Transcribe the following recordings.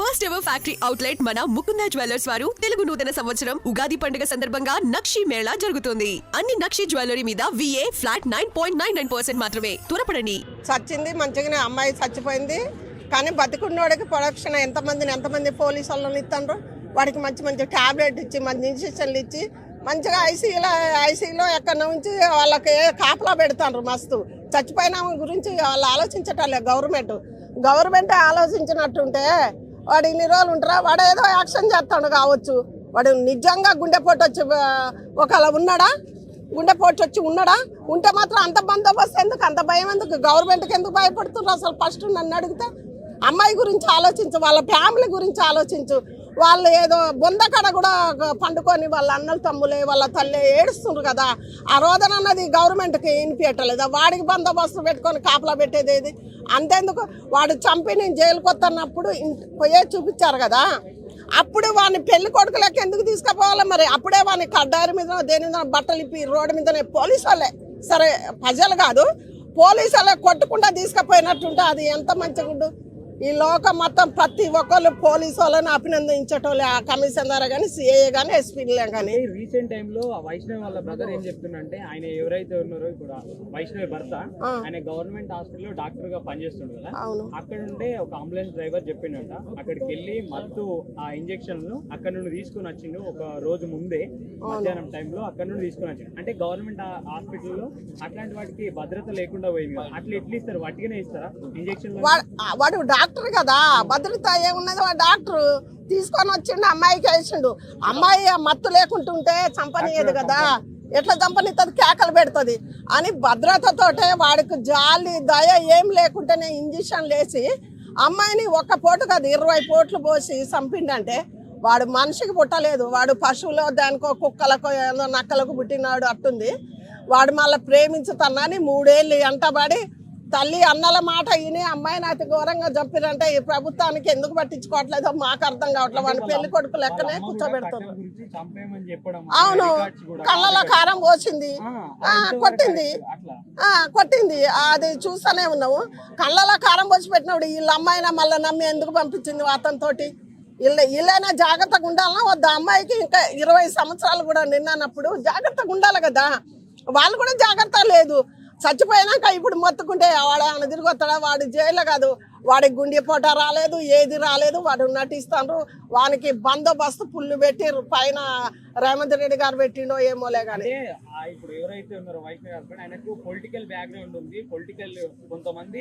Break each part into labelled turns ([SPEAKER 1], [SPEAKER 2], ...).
[SPEAKER 1] First ever factory outlet మన Mukunda jewellers వారు తెలుగు నూతన సంవత్సరం ఉగాది పండుగ సందర్భంగా నక్షి మేళా జరుగుతుంది. అన్ని నక్షి జ్యువెలరీ మీద VA ఫ్లాట్ 9.99% మాత్రమే. త్వరపడండి.
[SPEAKER 2] చచ్చింది మంచిగానే, అమ్మాయి చచ్చిపోయింది. కానీ బతికున్నోడికి ప్రొడక్షన్ ఎంతమంది పోలీసు వాళ్ళని ఇస్తాండ్రు. వాడికి మంచి టాబ్లెట్ ఇచ్చి మంచి ఇంజక్షన్లు ఇచ్చి మంచిగా ఐసీలో ఎక్కడి నుంచి వాళ్ళకి కాపలా పెడతాండ్రు. మస్తు చచ్చిపోయిన గురించి వాళ్ళు ఆలోచించటాలే గవర్నమెంట్ ఆలోచించినట్టుంటే వాడు ఇన్ని రోజులు ఉంటారా? వాడు ఏదో యాక్షన్ చేస్తాడు కావచ్చు. వాడు నిజంగా గుండెపోటు వచ్చి ఒకవేళ గుండెపోటు వచ్చి ఉన్నాడా? ఉంటే మాత్రం అంత బందోబస్తు ఎందుకు, అంత భయం ఎందుకు? గవర్నమెంట్కి ఎందుకు భయపడుతున్నారు? అసలు ఫస్ట్ నన్ను అడిగితే అమ్మాయి గురించి ఆలోచించు, వాళ్ళ ఫ్యామిలీ గురించి ఆలోచించు. వాళ్ళు ఏదో బొందకడ కూడా పండుకొని వాళ్ళ అన్నలు తమ్ములే వాళ్ళ తల్లి ఏడుస్తుండ్రు కదా. ఆ రోదన అన్నది గవర్నమెంట్కి వినిపించట్లేదు. వాడికి బందోబస్తు పెట్టుకొని కాపలా పెట్టేది ఏది? అంతేందుకు వాడు చంపి నేను జైలుకి వస్తున్నప్పుడు పోయే చూపించారు కదా. అప్పుడు వాడిని పెళ్లి కొడుకు లెక్క ఎందుకు తీసుకుపోవాలి మరి? అప్పుడే వాడిని కడ్డారి మీద దేని మీద బట్టలు ఇప్పి రోడ్డు మీదనే పోలీసు వాళ్ళే, సరే ప్రజలు కాదు పోలీసు వాళ్ళే కొట్టకుండా తీసుకుపోయినట్టుంటే అది ఎంత మంచిగుండు. ఈ లోకం మొత్తం ప్రతి ఒక్కళ్ళు పోలీసు వాళ్ళని అభినందించటోళ్ళే. ఆ కమిషనర్ కానీ, సిఐ కానీ, ఎస్పీలే కానీ.
[SPEAKER 3] రీసెంట్ టైంలో వైష్ణవి వాళ్ళ బ్రదర్ ఏం చెప్తుండంటే, ఆయన ఎవరైతే ఉన్నారో ఇప్పుడు వైష్ణవి భర్త, ఆయన గవర్నమెంట్ హాస్పిటల్లో డాక్టర్ గా పనిచేస్తుండు కదా. అక్కడ ఉండే ఒక అంబులెన్స్ డ్రైవర్ చెప్పిండట, అక్కడికి వెళ్ళి మత్తు ఆ ఇంజక్షన్లు అక్కడ నుండి తీసుకుని వచ్చిండు. ఒక రోజు ముందే మధ్యాహ్నం టైంలో అక్కడ నుండి తీసుకుని వచ్చిండు. అంటే గవర్నమెంట్ హాస్పిటల్లో అట్లాంటి వాటికి భద్రత లేకుండా పోయింది. అట్లా ఎట్లా ఇస్తారు? వాటిగానే ఇస్తారా ఇంజక్షన్?
[SPEAKER 2] వాడు డాక్టర్ కదా, భద్రత ఏమున్నది? వాడు డాక్టర్ తీసుకొని వచ్చిండు, అమ్మాయికి వేసిండు. అమ్మాయి మత్తు లేకుంటుంటే చంపనీయదు కదా. ఎట్లా చంపనిస్తుంది? కేకలు పెడుతుంది అని భద్రతతోటే వాడికి జాలి దయ ఏం లేకుంటేనే ఇంజక్షన్లు వేసి అమ్మాయిని ఒక్క పోటు కాదు 20 పోట్లు పోసి చంపిండంటే వాడు మనిషికి పుట్టలేదు. వాడు పశువులో దానికో కుక్కలకో ఏదో నక్కలకు పుట్టినాడు అట్టుంది. వాడు మళ్ళీ ప్రేమించుతానని 3 ఏళ్ళు ఎంటబడి తల్లి అన్నల మాట విని అమ్మాయిని అతి ఘోరంగా చంపిరంటే ఈ ప్రభుత్వానికి ఎందుకు పట్టించుకోవట్లేదో మాకు అర్థం కావట్లేదు. వాడిని పెళ్లి కొడుకు లెక్కనే కూర్చోబెడుతుంది. అవును, కళ్ళలో కారం పోసింది, కొట్టింది. అది చూస్తూనే ఉన్నాము. కళ్ళలో కారం పోసి పెట్టినప్పుడు వీళ్ళ అమ్మాయినా మళ్ళీ నమ్మి ఎందుకు పంపించింది అతనితోటి? వీళ్ళైనా జాగ్రత్తగా ఉండాలన్నా వద్దా? అమ్మాయికి ఇంకా 20 సంవత్సరాలు కూడా నిన్నప్పుడు జాగ్రత్తగా ఉండాలి కదా. వాళ్ళు కూడా జాగ్రత్త లేదు. చచ్చిపోయినాక ఇప్పుడు మొత్తుకుంటే వాడు ఏమైనా తిరిగి వస్తాడా? వాడు జైల్లో కాదు, వాడికి గుండెపోట రాలేదు, ఏది రాలేదు. వాడు నటిస్తాడు. వానికి బందోబస్తు పుల్లు పెట్టి పైన రేవంత్ రెడ్డి గారు పెట్టిండో ఏమోలే కానీ.
[SPEAKER 3] ఇప్పుడు ఎవరైతే ఉన్నారో వైష్ణవి హస్బెండ్, ఆయనకు పొలిటికల్ బ్యాక్గ్రౌండ్ ఉంది, పొలిటికల్ కొంతమంది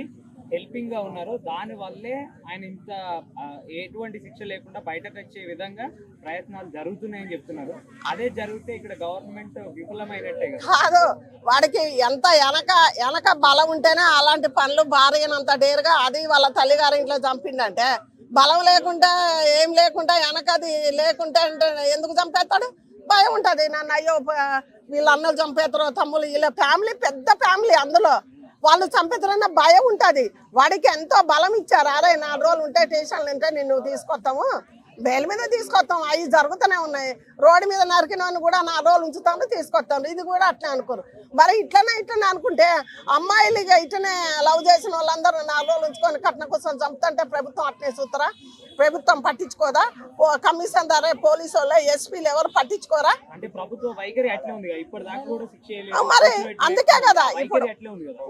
[SPEAKER 3] హెల్పింగ్ గా ఉన్నారు. దాని వల్లే ఆయన ఇంత ఎటువంటి శిక్ష లేకుండా బయటకు వచ్చే విధంగా ప్రయత్నాలు జరుగుతున్నాయని చెప్తున్నారు. అదే జరిగితే ఇక్కడ గవర్నమెంట్ విఫలమైనట్టే
[SPEAKER 2] కాదు. వాడికి ఎంత వెనక బలం ఉంటేనే అలాంటి పనులు భార్యనంత డేరుగా అది వాళ్ళ తల్లిగారి ఇంట్లో చంపిండంటే, బలం లేకుంటే ఏం లేకుండా వెనకది లేకుంటే ఎందుకు చంపేస్తాడు? భయం ఉంటుంది. నన్ను అయ్యో వీళ్ళ అన్నలు చంపేతారో, తమ్ముళ్ళు, వీళ్ళ ఫ్యామిలీ పెద్ద ఫ్యామిలీ, అందులో వాళ్ళు చంపేతారన్న భయం ఉంటుంది. వాడికి ఎంతో బలం ఇచ్చారు. అరే 4 రోజులు ఉంటే స్టేషన్లు ఉంటే నిన్ను తీసుకొస్తాము, బెయిల్ మీద తీసుకొస్తాం. అవి జరుగుతూనే ఉన్నాయి. రోడ్డు మీద నరికినని కూడా 4 రోజులు ఉంచుతాము, తీసుకొస్తాము. ఇది కూడా అట్లనే అనుకోరు. మరి ఇట్లనే అనుకుంటే అమ్మాయిలు ఇట్లనే లవ్ చేసిన వాళ్ళందరూ 4 రోజులు ఉంచుకొని కట్న కోసం చంపుతుంటే ప్రభుత్వం అట్లనే చూస్తారా? ప్రభుత్వం పట్టించుకోదా? కమిషన్ దారే పోలీసు వాళ్ళు, ఎస్పీలు ఎవరు పట్టించుకోరా? మరి అందుకే కదా ఇప్పుడు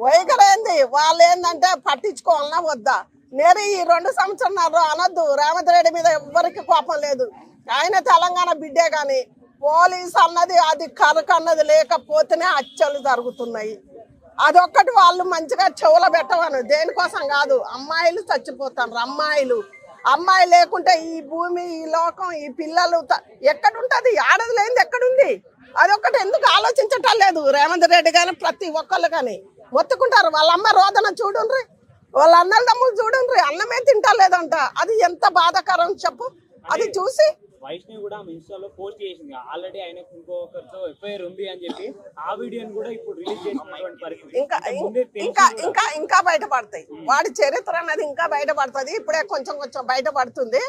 [SPEAKER 2] వైఖరి ఏంది? వాళ్ళు ఏంటంటే పట్టించుకోవాలన్నా వద్దా? నేను ఈ 2 సంవత్సరాలు అనొద్దు. రేవంత్ రెడ్డి మీద ఎవ్వరికి కోపం లేదు. ఆయన తెలంగాణ బిడ్డే కానీ పోలీసు అన్నది అది కరకు అన్నది లేకపోతేనే హత్యలు జరుగుతున్నాయి. అదొక్కటి వాళ్ళు మంచిగా చెవుల పెట్టవను. దేనికోసం కాదు, అమ్మాయిలు చచ్చిపోతారు. అమ్మాయి లేకుంటే ఈ భూమి, ఈ లోకం, ఈ పిల్లలు ఎక్కడుంటది? ఆడది లేనిది ఎక్కడుంది? అదొక్కటి ఎందుకు ఆలోచించటం లేదు రేవంత్ రెడ్డి కానీ ప్రతి ఒక్కళ్ళు కానీ? మొత్తుకుంటారు. వాళ్ళ అమ్మ రోదన చూడుండ్రి, వాళ్ళ అన్నల తమ్ముళ్ళు చూడండి, అన్నమే తింటలేదంట. అది ఎంత బాధాకరం చెప్పు. అది చూసి
[SPEAKER 3] వైష్ణవి కూడా ఇన్స్టాలో పోస్ట్ చేసింది, ఆల్రెడీ ఆయనకు ఇంకొకరితో ఎఫ్ఐఆర్ ఉంది అని చెప్పి. ఆ వీడియోని కూడా ఇప్పుడు రిలీజ్ చేసినటువంటి పరిస్థితి
[SPEAKER 2] ఇంకా బయటపడతాయి. వాడి చరిత్ర అనేది ఇంకా బయటపడుతుంది. ఇప్పుడే కొంచెం బయటపడుతుంది.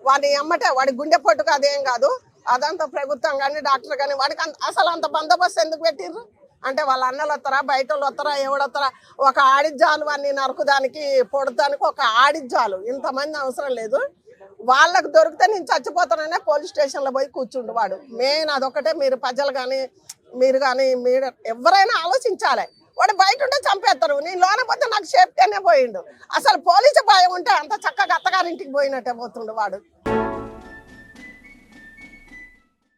[SPEAKER 2] వాడిని ఎమ్మటే వాడి గుండెపోటుకు అదేం కాదు. అదంతా ప్రభుత్వం కానీ డాక్టర్ కానీ వాడికి అసలు అంత బందోబస్తు ఎందుకు పెట్టిర్రు? అంటే వాళ్ళ అన్నలు వస్తారా, బయట వాళ్ళు వస్తారా, ఎవడొస్తారా? ఒక ఆడిజ్జాలు వాడిని నరుకుదానికి పొడదానికి ఒక ఆడిజ్జాలు, ఇంతమంది అవసరం లేదు. వాళ్ళకు దొరికితే నేను చచ్చిపోతాననే పోలీస్ స్టేషన్లో పోయి కూర్చుండు వాడు. మెయిన్ అదొకటే. మీరు ప్రజలు కానీ మీరు ఎవరైనా ఆలోచించాలి. వాడు బయట ఉంటే చంపేస్తారు. నేను లోన పోతే నాకు సేఫ్టీనే పోయిండు. అసలు పోలీసు భయం ఉంటే అంత చక్కగా అత్తగారింటికి పోయినట్టే పోతుండు వాడు.